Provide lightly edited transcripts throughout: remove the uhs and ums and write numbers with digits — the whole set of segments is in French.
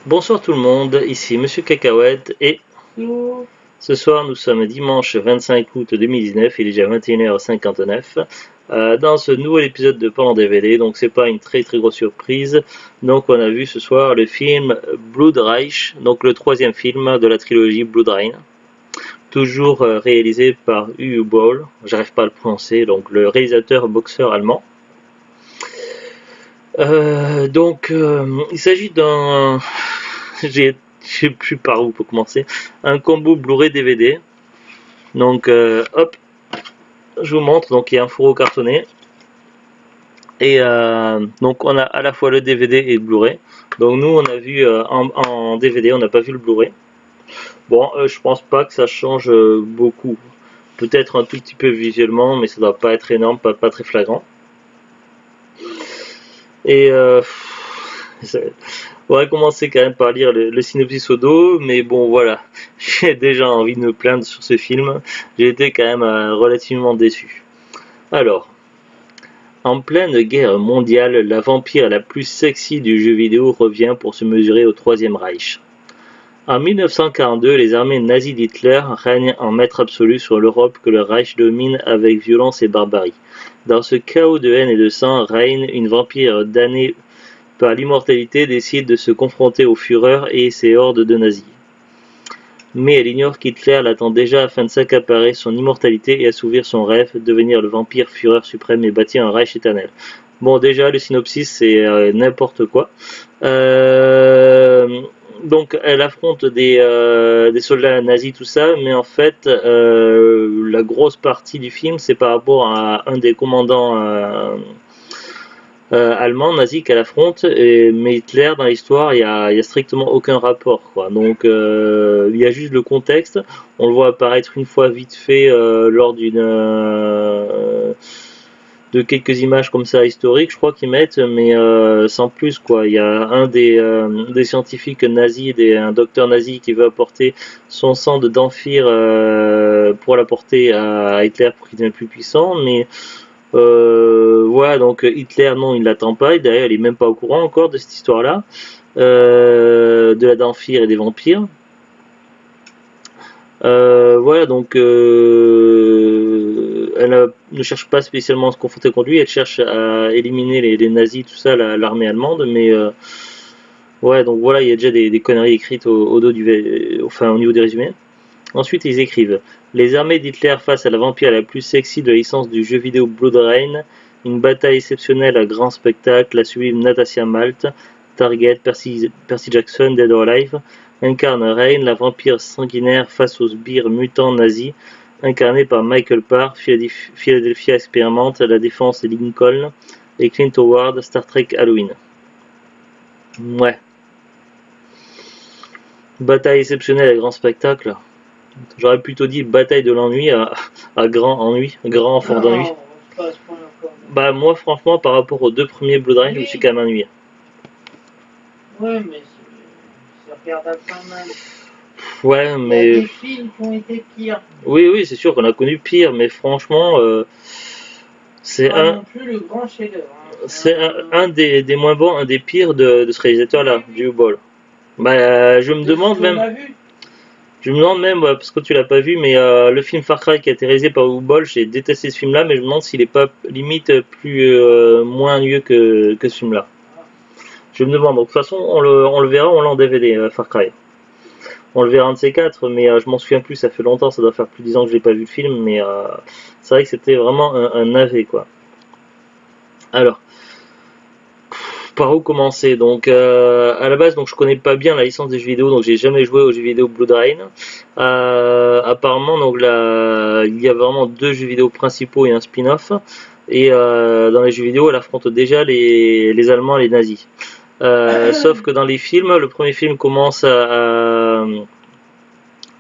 Bonsoir tout le monde, ici Monsieur Cacahuète et Bonjour. ce soir nous sommes dimanche 25 août 2019, il est déjà 21h59 dans ce nouvel épisode de Pan DVD, donc c'est pas une très grosse surprise. Donc on a vu ce soir le film Blood Reich, donc le troisième film de la trilogie Blood Rain, toujours réalisé par Uwe Boll, j'arrive pas à le prononcer, donc le réalisateur boxeur allemand. Il s'agit d'un je sais plus par où pour commencer. Un combo Blu-ray DVD. Donc hop, je vous montre. Donc il y a un fourreau cartonné. Et donc on a à la fois le DVD et le Blu-ray. Donc nous on a vu en DVD, on n'a pas vu le Blu-ray. Bon, je pense pas que ça change beaucoup. Peut-être un tout petit peu visuellement, mais ça doit pas être énorme, pas très flagrant. Et on va commencer quand même par lire le synopsis au dos, mais bon voilà, j'ai déjà envie de me plaindre sur ce film, j'ai été quand même relativement déçu. Alors, en pleine guerre mondiale, la vampire la plus sexy du jeu vidéo revient pour se mesurer au Troisième Reich. En 1942, les armées nazies d'Hitler règnent en maître absolu sur l'Europe que le Reich domine avec violence et barbarie. Dans ce chaos de haine et de sang règne une vampire damnée par l'immortalité décide de se confronter au Führer et ses hordes de nazis. Mais elle ignore qu'Hitler l'attend déjà afin de s'accaparer son immortalité et assouvir son rêve, devenir le vampire Führer suprême et bâtir un Reich éternel. Bon, déjà, le synopsis, c'est n'importe quoi. Donc, elle affronte des soldats nazis, tout ça, mais en fait, la grosse partie du film, c'est par rapport à un des commandants allemand nazi qu'elle affronte, mais Hitler dans l'histoire, il y a strictement aucun rapport, quoi. Donc il y a juste le contexte, on le voit apparaître une fois vite fait lors de quelques images comme ça historiques, je crois qu'ils mettent, mais sans plus, quoi. Il y a un des scientifiques nazis, un docteur nazi qui veut apporter son sang de d'Amphir pour l'apporter à Hitler pour qu'il devienne plus puissant, mais voilà, donc Hitler, non, il ne l'attend pas, et d'ailleurs, il est même pas au courant encore de cette histoire-là, de la d'Amphir et des vampires. Voilà, donc ne cherche pas spécialement à se confronter contre lui, elle cherche à éliminer les nazis, tout ça, l'armée allemande, mais ouais, donc voilà, il y a déjà des conneries écrites au dos enfin, au niveau des résumés. Ensuite, ils écrivent les armées d'Hitler face à la vampire la plus sexy de la licence du jeu vidéo Blood Rain, une bataille exceptionnelle à grand spectacle, la sublime Natasha Malt, Target, Percy Jackson, Dead or Alive, incarne Rain, la vampire sanguinaire face aux sbires mutants nazis, incarné par Michael Parr, Philadelphia expérimente, la défense de Lincoln, et Clint Howard, Star Trek Halloween. Ouais. Bataille exceptionnelle à grand spectacle. J'aurais plutôt dit bataille de l'ennui à grand ennui, grand fort d'ennui. Non, c'est pas à ce point encore. Bah moi franchement par rapport aux deux premiers Blood Rain, je me suis Oui, quand même ennuyé. ouais, mais c'est regardable quand même. Ouais Il y a mais des films qui ont été pires. oui c'est sûr qu'on a connu pire, mais franchement C'est c'est pas non plus le grand chef-d'œuvre. un des moins bons, un des pires de ce réalisateur là, Oui, du Ball. Bah je me de ce demande qu'on même, a vu. parce que tu l'as pas vu, mais le film Far Cry qui a été réalisé par Uwe Boll, j'ai détesté ce film là, mais je me demande s'il est pas limite plus moins ennuyeux que ce film là. Je me demande, donc de toute façon on le verra, on l'a en DVD Far Cry. On le verra un de ces quatre, mais je m'en souviens plus, ça fait longtemps, ça doit faire plus de 10 ans que je n'ai pas vu le film, mais c'est vrai que c'était vraiment un navet, quoi. Alors, par où commencer? Donc, à la base, donc je connais pas bien la licence des jeux vidéo, donc j'ai jamais joué aux jeux vidéo Blood Rain. Apparemment, donc là, il y a vraiment deux jeux vidéo principaux et un spin-off. Et dans les jeux vidéo, elle affronte déjà les Allemands et les nazis. Sauf que dans les films, le premier film commence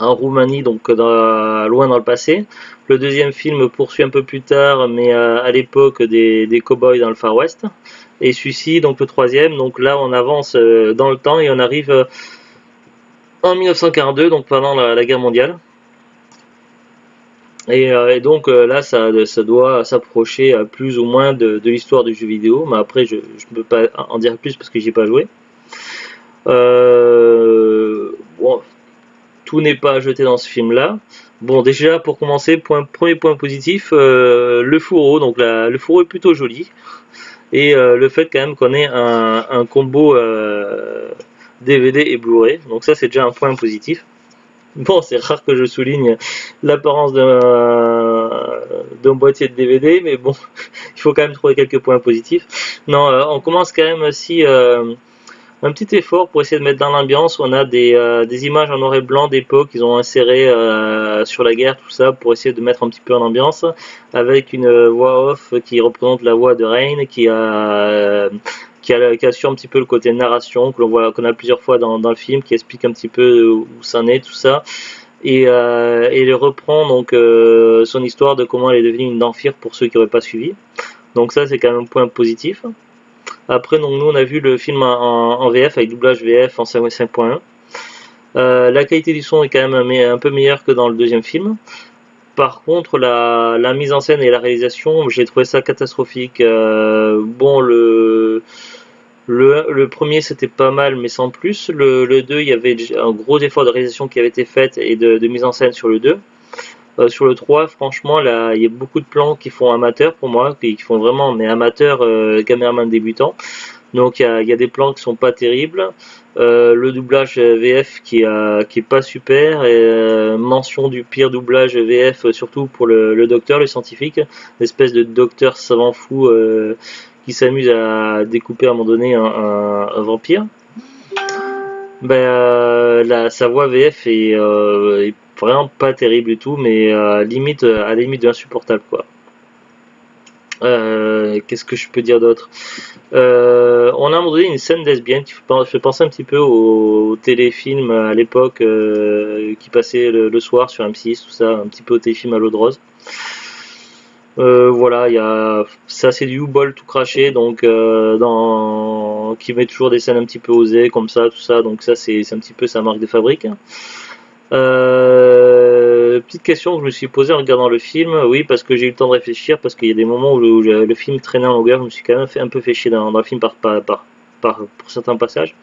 en Roumanie, donc loin dans le passé. Le deuxième film poursuit un peu plus tard, mais à l'époque des cow-boys dans le Far West. Et celui-ci, donc le troisième, donc là on avance dans le temps et on arrive en 1942, donc pendant la guerre mondiale. Et donc là, ça doit s'approcher plus ou moins de l'histoire du jeu vidéo, mais après je ne peux pas en dire plus parce que j'y ai pas joué. Bon, tout n'est pas à jeter dans ce film-là. Bon, déjà pour commencer, premier point positif, le fourreau. Donc le fourreau est plutôt joli et le fait quand même qu'on ait un combo DVD et Blu-ray. Donc ça c'est déjà un point positif. Bon, c'est rare que je souligne l'apparence d'un boîtier de DVD, mais bon, il faut quand même trouver quelques points positifs. Non, on commence quand même aussi un petit effort pour essayer de mettre dans l'ambiance. On a des images en noir et blanc d'époque qu'ils ont insérées sur la guerre, tout ça, pour essayer de mettre un petit peu en ambiance, avec une voix off qui représente la voix de Rain, qui assure un petit peu le côté narration, qu'on a plusieurs fois dans le film, qui explique un petit peu où ça en est, tout ça. Et il reprend donc son histoire de comment elle est devenue une Danfir pour ceux qui n'auraient pas suivi. Donc ça c'est quand même un point positif. Après, donc, nous, on a vu le film en VF, avec doublage VF en 5.1. La qualité du son est quand même un peu meilleure que dans le deuxième film. Par contre, la mise en scène et la réalisation, j'ai trouvé ça catastrophique. Bon, le premier, c'était pas mal, mais sans plus. Le 2, il y avait un gros effort de réalisation qui avait été fait et de mise en scène sur le 2. Sur le 3, franchement, là, il y a beaucoup de plans qui font amateurs pour moi, qui font vraiment, mais amateurs, caméraman débutant. Donc il y a des plans qui sont pas terribles. Le doublage VF qui est pas super. Et, mention du pire doublage VF, surtout pour le docteur, le scientifique, l'espèce de docteur savant fou qui s'amuse à découper à un moment donné un vampire. Ben, sa voix VF est vraiment pas terrible du tout, mais à la limite de l'insupportable quoi. Qu'est-ce que je peux dire d'autre? On a à un moment donné une scène lesbienne qui fait penser un petit peu au téléfilm à l'époque qui passait le soir sur M6, tout ça, un petit peu au téléfilm à l'eau de rose. Voilà, c'est assez du U-Ball tout craché, donc qui met toujours des scènes un petit peu osées comme ça, tout ça, donc ça c'est un petit peu sa marque de fabrique. Petite question que je me suis posée en regardant le film, oui, parce que j'ai eu le temps de réfléchir, parce qu'il y a des moments où le film traînait en longueur, je me suis quand même un peu fait chier dans le film pour certains passages.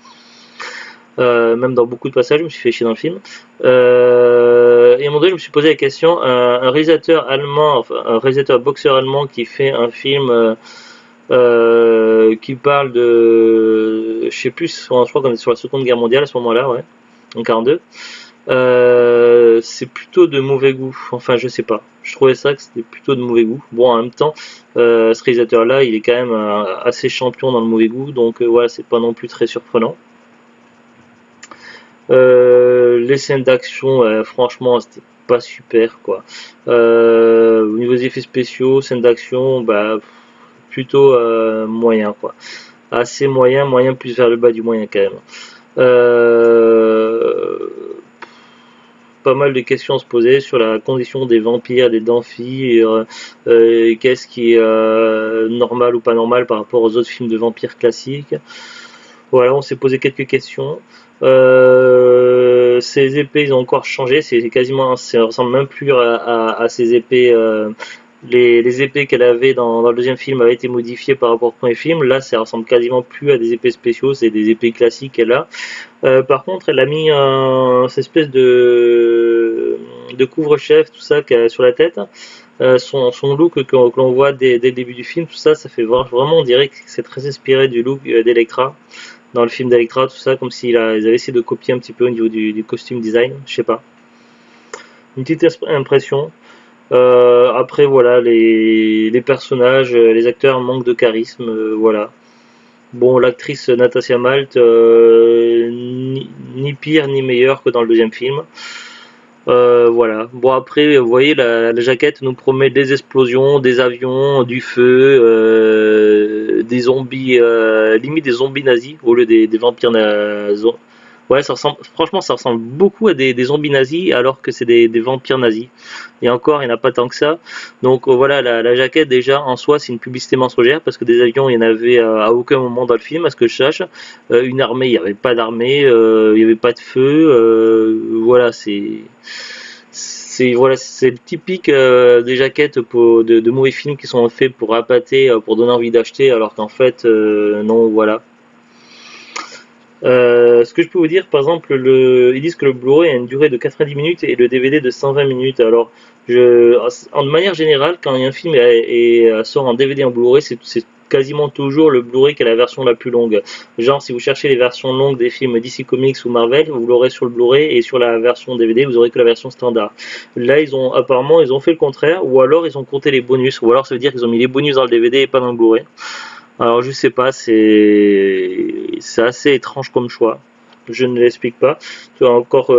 Même dans beaucoup de passages, je me suis fait chier dans le film. Et à un moment donné, je me suis posé la question, un réalisateur allemand, enfin, un réalisateur boxeur allemand qui fait un film qui parle de, je sais plus, je crois qu'on est sur la Seconde Guerre mondiale à ce moment-là, ouais, en 42. C'est plutôt de mauvais goût. Enfin, je sais pas. Je trouvais ça que c'était plutôt de mauvais goût. Bon, en même temps, ce réalisateur-là, il est quand même assez champion dans le mauvais goût, donc voilà, c'est pas non plus très surprenant. Les scènes d'action, franchement, c'était pas super, quoi. Au niveau des effets spéciaux, scènes d'action, bah, plutôt moyen, quoi. Assez moyen plus vers le bas du moyen quand même. Pas mal de questions à se poser sur la condition des vampires, des Danfis, qu'est-ce qui est normal ou pas normal par rapport aux autres films de vampires classiques. Voilà, on s'est posé quelques questions. Ces épées, ils ont encore changé, ça ressemble même plus à ces épées. Les épées qu'elle avait dans le deuxième film avaient été modifiées par rapport au premier film. Là, ça ressemble quasiment plus à des épées spéciaux, c'est des épées classiques qu'elle a. Par contre, elle a mis cette espèce de couvre-chef, tout ça, sur la tête. Son look que l'on voit dès le début du film, tout ça, ça fait vraiment, on dirait que c'est très inspiré du look d'Electra, dans le film d'Electra, tout ça, comme ils avaient essayé de copier un petit peu au niveau du costume design, je sais pas. Une petite impression. Après, voilà, les personnages, les acteurs manquent de charisme, voilà. Bon, l'actrice Natasha Malt, ni pire ni meilleure que dans le deuxième film. Voilà. Bon, après, vous voyez, la jaquette nous promet des explosions, des avions, du feu, des zombies, limite des zombies nazis au lieu des vampires nazis. Ouais, franchement, ça ressemble beaucoup à des zombies nazis alors que c'est des vampires nazis. Et encore, il n'y en a pas tant que ça. Donc voilà, la jaquette déjà en soi, c'est une publicité mensongère parce que des avions, il n'y en avait à aucun moment dans le film, à ce que je sache. Une armée, il n'y avait pas d'armée, il n'y avait pas de feu. Voilà, voilà, c'est le typique des jaquettes de mauvais films qui sont faits pour appâter, pour donner envie d'acheter, alors qu'en fait, non, voilà. Ce que je peux vous dire, par exemple, ils disent que le Blu-ray a une durée de 90 minutes et le DVD de 120 minutes. Alors, en manière générale, quand un film sort en DVD en Blu-ray, c'est quasiment toujours le Blu-ray qui est la version la plus longue. Genre, si vous cherchez les versions longues des films DC Comics ou Marvel, vous l'aurez sur le Blu-ray, et sur la version DVD, vous aurez que la version standard. Là, apparemment, ils ont fait le contraire, ou alors ils ont compté les bonus, ou alors ça veut dire qu'ils ont mis les bonus dans le DVD et pas dans le Blu-ray. Alors je sais pas, c'est assez étrange comme choix. Je ne l'explique pas. Encore,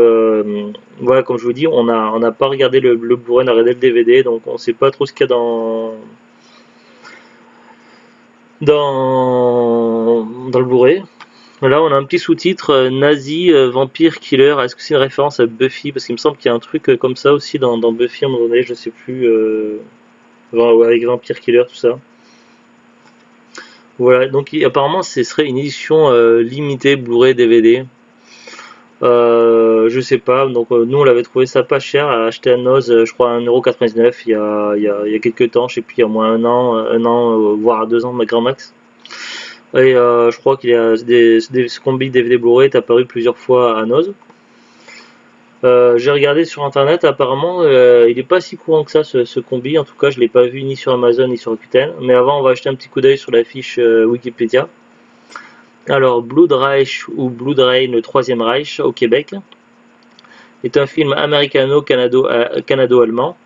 voilà, comme je vous dis, on n'a pas regardé le Blu-ray, on a regardé le DVD, donc on sait pas trop ce qu'il y a dans le Blu-ray. Là, on a un petit sous-titre nazi, vampire, killer. Est-ce que c'est une référence à Buffy? Parce qu'il me semble qu'il y a un truc comme ça aussi dans Buffy à un moment donné, je sais plus, avec vampire, killer, tout ça. Voilà, donc apparemment ce serait une édition limitée Blu-ray DVD. Je sais pas, donc nous on l'avait trouvé ça pas cher à acheter à Noz, je crois à 1,99€ il y a quelques temps, je sais plus, il y a au moins un an voire 2 ans, ma grand max. Et je crois qu'il y a ce combi DVD Blu-ray est apparu plusieurs fois à Noz. J'ai regardé sur internet, apparemment il est pas si courant que ça ce combi, en tout cas je l'ai pas vu ni sur Amazon ni sur Rakuten, mais avant on va jeter un petit coup d'œil sur la fiche Wikipédia. Alors Blood Reich ou Blood Rain, le troisième Reich au Québec, est un film américano-canado-allemand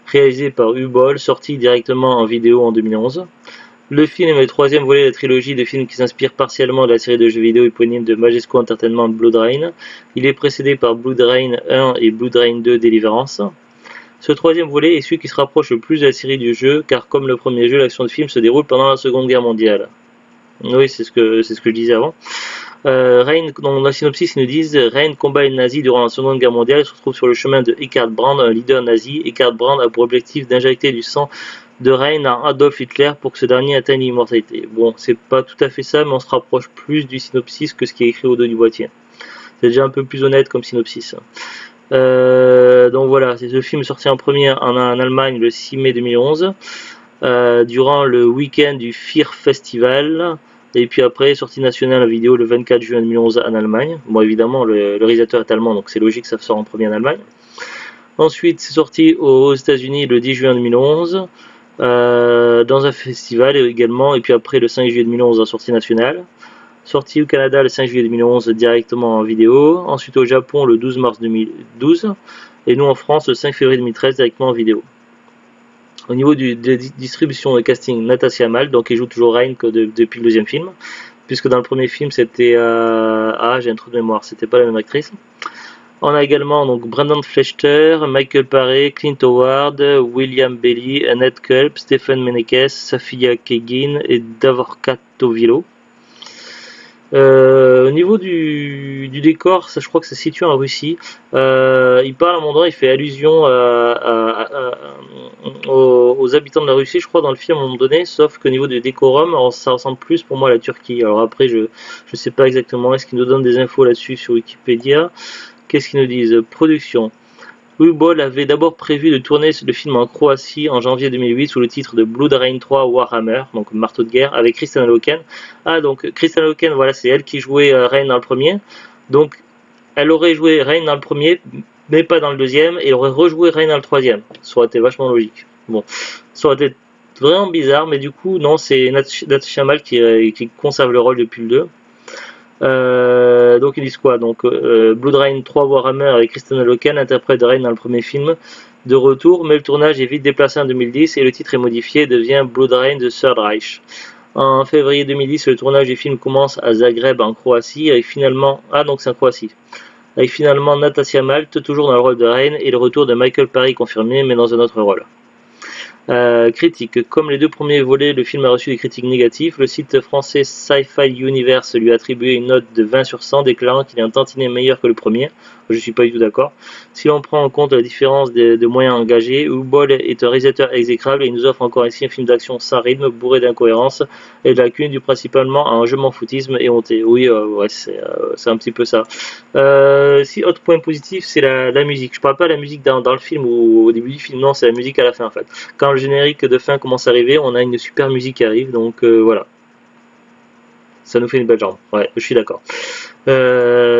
réalisé par U-Ball, sorti directement en vidéo en 2011. Le film est le troisième volet de la trilogie de films qui s'inspire partiellement de la série de jeux vidéo éponyme de Majesco Entertainment Blood Rain. Il est précédé par Blood Rain 1 et Blood Rain 2 Deliverance. Ce troisième volet est celui qui se rapproche le plus de la série du jeu, car comme le premier jeu, l'action du film se déroule pendant la Seconde Guerre mondiale. Oui, c'est ce que je disais avant. Rein, dans la synopsis, ils nous disent Rein combat les nazis durant la Seconde Guerre mondiale et se retrouve sur le chemin de Eckhard Brand, un leader nazi. Eckhard Brand a pour objectif d'injecter du sang de Rein à Adolf Hitler pour que ce dernier atteigne l'immortalité. Bon, c'est pas tout à fait ça, mais on se rapproche plus du synopsis que ce qui est écrit au dos du boîtier. C'est déjà un peu plus honnête comme synopsis. Donc voilà, c'est ce film sorti en premier en Allemagne le 6 mai 2011, durant le week-end du Fear Festival. Et puis après, sortie nationale en vidéo le 24 juin 2011 en Allemagne. Bon, évidemment, le réalisateur est allemand, donc c'est logique que ça sort en premier en Allemagne. Ensuite, c'est sorti aux États-Unis le 10 juin 2011, dans un festival également. Et puis après, le 5 juillet 2011 en sortie nationale. Sorti au Canada le 5 juillet 2011 directement en vidéo. Ensuite au Japon le 12 mars 2012. Et nous en France le 5 février 2013 directement en vidéo. Au niveau de distribution et casting, Natasha Mal, donc il joue toujours Rein depuis le deuxième film, puisque dans le premier film c'était j'ai un trou de mémoire, c'était pas la même actrice. On a également donc Brandon Fleischer, Michael Paré, Clint Howard, William Bailey, Annette Kulp, Stephen Menekes, Safia Kegin et Davor Katovilo. Au niveau du décor, ça, je crois que ça se situe en Russie. Il parle à un moment, il fait allusion aux habitants de la Russie, je crois, dans le film à un moment donné, sauf qu'au niveau du décorum, ça ressemble plus pour moi à la Turquie. Alors après, je sais pas exactement, est-ce qu'ils nous donnent des infos là-dessus sur Wikipédia? Qu'est-ce qu'ils nous disent? Production. U-Ball avait d'abord prévu de tourner le film en Croatie en janvier 2008 sous le titre de Blood Rain 3 Warhammer, donc marteau de guerre, avec Kristanna Loken. Ah, donc Kristanna Loken, voilà, c'est elle qui jouait Rain dans le premier. Donc, elle aurait joué Rain dans le premier, mais pas dans le deuxième, et elle aurait rejoué Rain dans le troisième. Ça aurait été vachement logique. Bon, ça aurait été vraiment bizarre, mais du coup, non, c'est Natasha Mal qui conserve le rôle depuis le 2. Donc ils disent quoi? Donc Blood Rain 3 Warhammer avec Kristanna Loken interprète Rain dans le premier film de retour, mais le tournage est vite déplacé en 2010 et le titre est modifié et devient Blood Rain The Third Reich. En février 2010, le tournage du film commence à Zagreb en Croatie avec finalement donc c'est en Croatie. Avec finalement Natasha Malt toujours dans le rôle de Rain et le retour de Michael Paré confirmé mais dans un autre rôle. Critique. Comme les deux premiers volets, le film a reçu des critiques négatives. Le site français Sci-Fi Universe lui a attribué une note de 20 sur 100, déclarant qu'il est un tantinet meilleur que le premier. Je ne suis pas du tout d'accord. Si l'on prend en compte la différence de moyens engagés, U-Ball est un réalisateur exécrable et il nous offre encore ici un film d'action sans rythme, bourré d'incohérences et de lacunes, dû principalement à un jeu m'en foutisme et honté. Oui, ouais, c'est un petit peu ça. Si autre point positif, c'est la musique. Je parle pas de la musique dans le film ou au début du film, non, c'est la musique à la fin en fait. Quand le générique de fin commence à arriver, on a une super musique qui arrive, donc voilà. Ça nous fait une belle jambe. Ouais, je suis d'accord.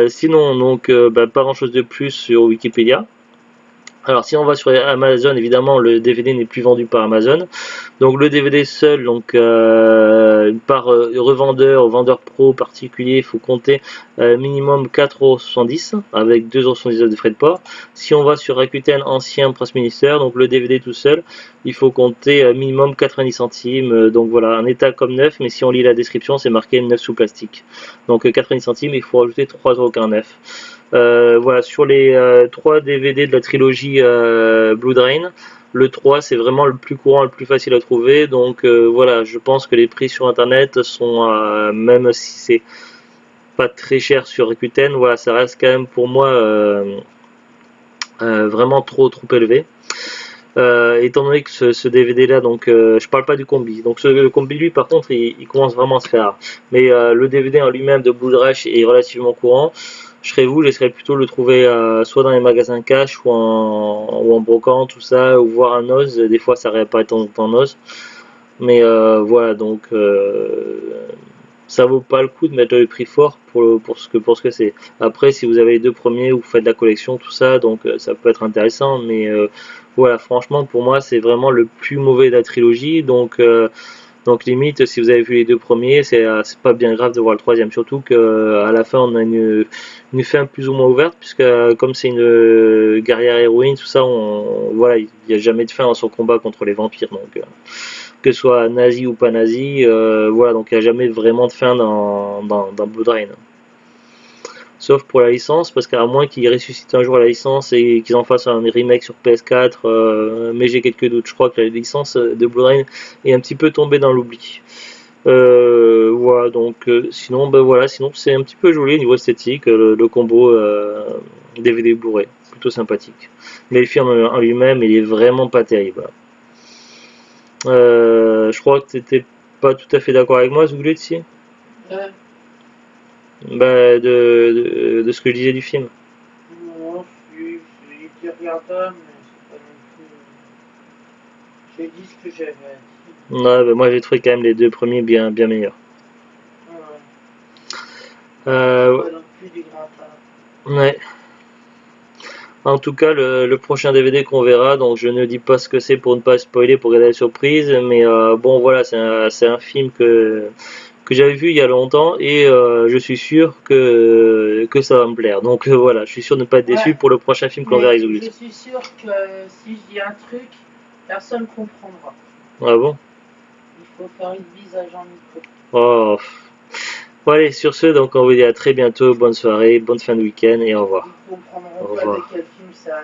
Sinon, donc, pas grand chose de plus sur Wikipédia. Alors si on va sur Amazon, évidemment le DVD n'est plus vendu par Amazon. Donc le DVD seul, donc par revendeur, vendeur pro particulier, il faut compter minimum 4,70 € avec 2,79 € de frais de port. Si on va sur Rakuten ancien Press Minister, donc le DVD tout seul, il faut compter minimum 90 centimes. Donc voilà, un état comme neuf, mais si on lit la description, c'est marqué neuf sous plastique. Donc 90 centimes, il faut rajouter 3,49 €. Voilà, sur les 3 DVD de la trilogie Blue Drain, le 3 c'est vraiment le plus courant, le plus facile à trouver. Donc voilà, je pense que les prix sur internet sont, même si c'est pas très cher sur Rakuten, voilà, ça reste quand même pour moi vraiment trop élevé. Étant donné que ce DVD là, donc je parle pas du combi, donc le combi lui par contre il commence vraiment à se faire, mais le DVD en lui-même de Blue Rush est relativement courant. Je serais vous, j'essaierais plutôt le trouver soit dans les magasins cash ou en brocante, tout ça, ou voir un Oz. Des fois ça réapparaît de temps en temps en Oz, mais voilà, donc ça vaut pas le coup de mettre le prix fort pour ce que c'est. Après, si vous avez les 2 premiers ou vous faites de la collection, tout ça, donc ça peut être intéressant, mais voilà, franchement, pour moi, c'est vraiment le plus mauvais de la trilogie, donc limite, si vous avez vu les 2 premiers, c'est pas bien grave de voir le troisième, surtout qu'à la fin, on a une fin plus ou moins ouverte, puisque comme c'est une guerrière héroïne, tout ça, voilà, il n'y a jamais de fin à son combat contre les vampires, donc que ce soit nazi ou pas nazi, voilà, donc il n'y a jamais vraiment de fin dans Blood Rain. Sauf pour la licence, parce qu'à moins qu'ils ressuscitent un jour la licence et qu'ils en fassent un remake sur PS4, mais j'ai quelques doutes. Je crois que la licence de Blood Rain est un petit peu tombée dans l'oubli. Voilà, donc sinon, voilà, sinon c'est un petit peu joli au niveau esthétique, le combo DVD Blu-ray, plutôt sympathique. Mais le film en lui-même, il est vraiment pas terrible. Je crois que tu n'étais pas tout à fait d'accord avec moi, Zouglitsi, de ce que je disais du film. Non, il était regardable, mais c'est pas non plus. J'ai dit ce que j'avais à dire. Ouais, moi j'ai trouvé quand même les 2 premiers bien meilleurs. Ouais. Pas non plus du grand art. Ouais. En tout cas, le prochain DVD qu'on verra, donc je ne dis pas ce que c'est pour ne pas spoiler, pour garder la surprise, mais bon voilà, c'est un film que j'avais vu il y a longtemps et je suis sûr que ça va me plaire. Donc voilà, je suis sûr de ne pas être déçu Ouais. pour le prochain film qu'on verra avec Je Zouglitsi. suis sûr que si je dis un truc, personne comprendra. Ah bon? Il faut faire une bise à Jean-Nico. Oh. Bon allez, sur ce, donc on vous dit à très bientôt, bonne soirée, bonne fin de week-end et au revoir. Ils comprendront Au pas de revoir. quel film ça.